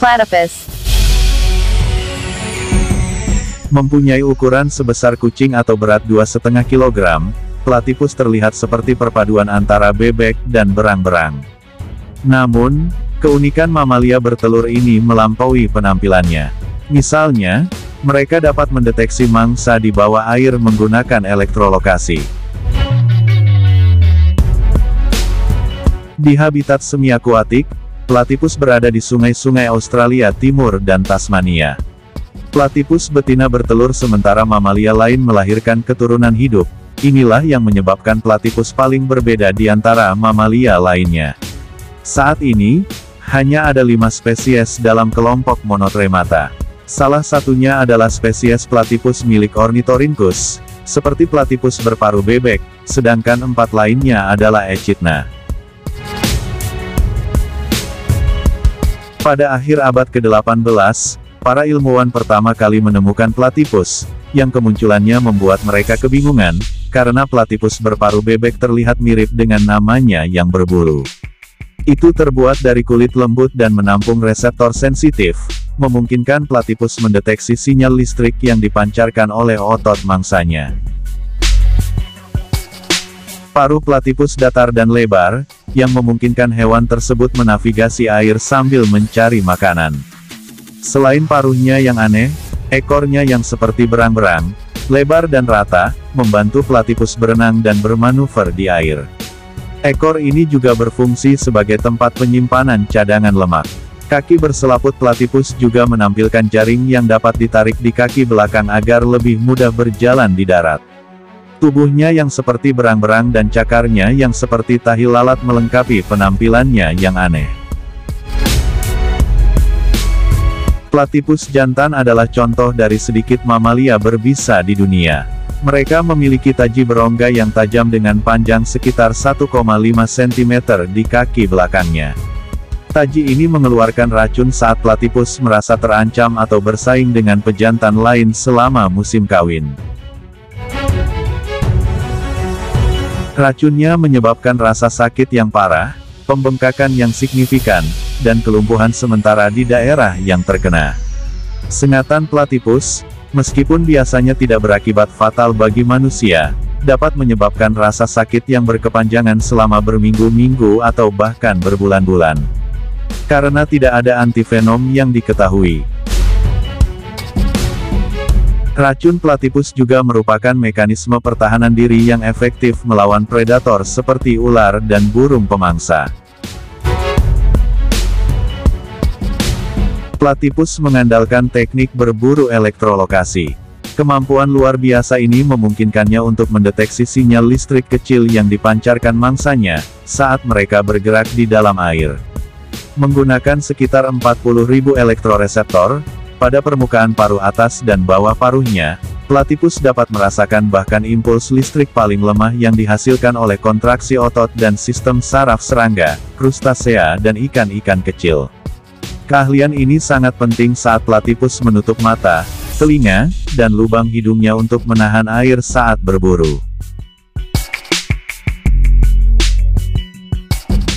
Platypus. Mempunyai ukuran sebesar kucing atau berat 2,5 kg, platypus terlihat seperti perpaduan antara bebek dan berang-berang. Namun, keunikan mamalia bertelur ini melampaui penampilannya. Misalnya, mereka dapat mendeteksi mangsa di bawah air menggunakan elektrolokasi. Di habitat semi-akuatik, platypus berada di sungai-sungai Australia Timur dan Tasmania. Platypus betina bertelur sementara mamalia lain melahirkan keturunan hidup. Inilah yang menyebabkan platypus paling berbeda di antara mamalia lainnya. Saat ini, hanya ada 5 spesies dalam kelompok Monotremata. Salah satunya adalah spesies platypus milik Ornithorhynchus, seperti platypus berparuh bebek, sedangkan 4 lainnya adalah Echidna. Pada akhir abad ke-18, para ilmuwan pertama kali menemukan platypus, yang kemunculannya membuat mereka kebingungan, karena platypus berparuh bebek terlihat mirip dengan namanya yang berbulu. Itu terbuat dari kulit lembut dan menampung reseptor sensitif, memungkinkan platypus mendeteksi sinyal listrik yang dipancarkan oleh otot mangsanya. Paruh platypus datar dan lebar, yang memungkinkan hewan tersebut menavigasi air sambil mencari makanan. Selain paruhnya yang aneh, ekornya yang seperti berang-berang, lebar dan rata, membantu platypus berenang dan bermanuver di air. Ekor ini juga berfungsi sebagai tempat penyimpanan cadangan lemak. Kaki berselaput platypus juga menampilkan jaring yang dapat ditarik di kaki belakang agar lebih mudah berjalan di darat. Tubuhnya yang seperti berang-berang dan cakarnya yang seperti tahi lalat melengkapi penampilannya yang aneh. Platypus jantan adalah contoh dari sedikit mamalia berbisa di dunia. Mereka memiliki taji berongga yang tajam dengan panjang sekitar 1,5 cm di kaki belakangnya. Taji ini mengeluarkan racun saat platypus merasa terancam atau bersaing dengan pejantan lain selama musim kawin. Racunnya menyebabkan rasa sakit yang parah, pembengkakan yang signifikan, dan kelumpuhan sementara di daerah yang terkena. Sengatan platypus, meskipun biasanya tidak berakibat fatal bagi manusia, dapat menyebabkan rasa sakit yang berkepanjangan selama berminggu-minggu atau bahkan berbulan-bulan. Karena tidak ada antivenom yang diketahui. Racun platypus juga merupakan mekanisme pertahanan diri yang efektif melawan predator seperti ular dan burung pemangsa. Platypus mengandalkan teknik berburu elektrolokasi. Kemampuan luar biasa ini memungkinkannya untuk mendeteksi sinyal listrik kecil yang dipancarkan mangsanya, saat mereka bergerak di dalam air. Menggunakan sekitar 40.000 elektroreseptor, pada permukaan paruh atas dan bawah paruhnya, platypus dapat merasakan bahkan impuls listrik paling lemah yang dihasilkan oleh kontraksi otot dan sistem saraf serangga, krustasea dan ikan-ikan kecil. Keahlian ini sangat penting saat platypus menutup mata, telinga, dan lubang hidungnya untuk menahan air saat berburu.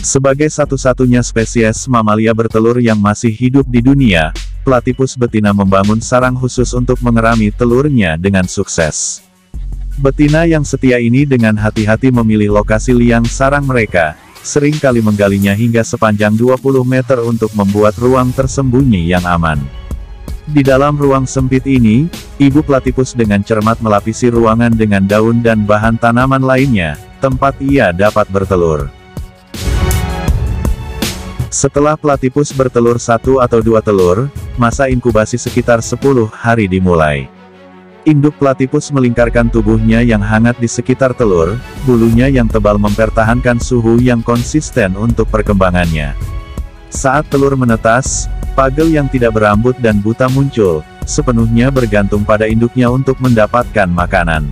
Sebagai satu-satunya spesies mamalia bertelur yang masih hidup di dunia, platypus betina membangun sarang khusus untuk mengerami telurnya dengan sukses. Betina yang setia ini dengan hati-hati memilih lokasi liang sarang mereka, sering kali menggalinya hingga sepanjang 20 meter untuk membuat ruang tersembunyi yang aman. Di dalam ruang sempit ini, ibu platypus dengan cermat melapisi ruangan dengan daun dan bahan tanaman lainnya, tempat ia dapat bertelur. Setelah platypus bertelur 1 atau 2 telur, masa inkubasi sekitar 10 hari dimulai. Induk platypus melingkarkan tubuhnya yang hangat di sekitar telur, bulunya yang tebal mempertahankan suhu yang konsisten untuk perkembangannya. Saat telur menetas, pagel yang tidak berambut dan buta muncul, sepenuhnya bergantung pada induknya untuk mendapatkan makanan.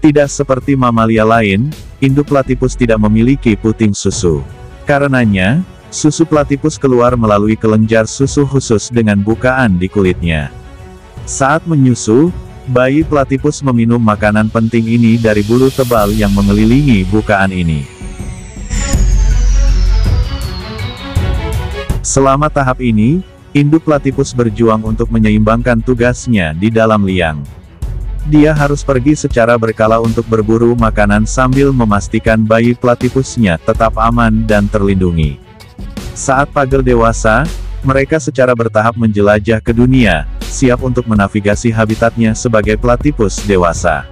Tidak seperti mamalia lain, induk platypus tidak memiliki puting susu. Karenanya, susu platypus keluar melalui kelenjar susu khusus dengan bukaan di kulitnya. Saat menyusu, bayi platypus meminum makanan penting ini dari bulu tebal yang mengelilingi bukaan ini. Selama tahap ini, induk platypus berjuang untuk menyeimbangkan tugasnya di dalam liang. Dia harus pergi secara berkala untuk berburu makanan sambil memastikan bayi platypusnya tetap aman dan terlindungi. Saat pagel dewasa, mereka secara bertahap menjelajah ke dunia, siap untuk menavigasi habitatnya sebagai platypus dewasa.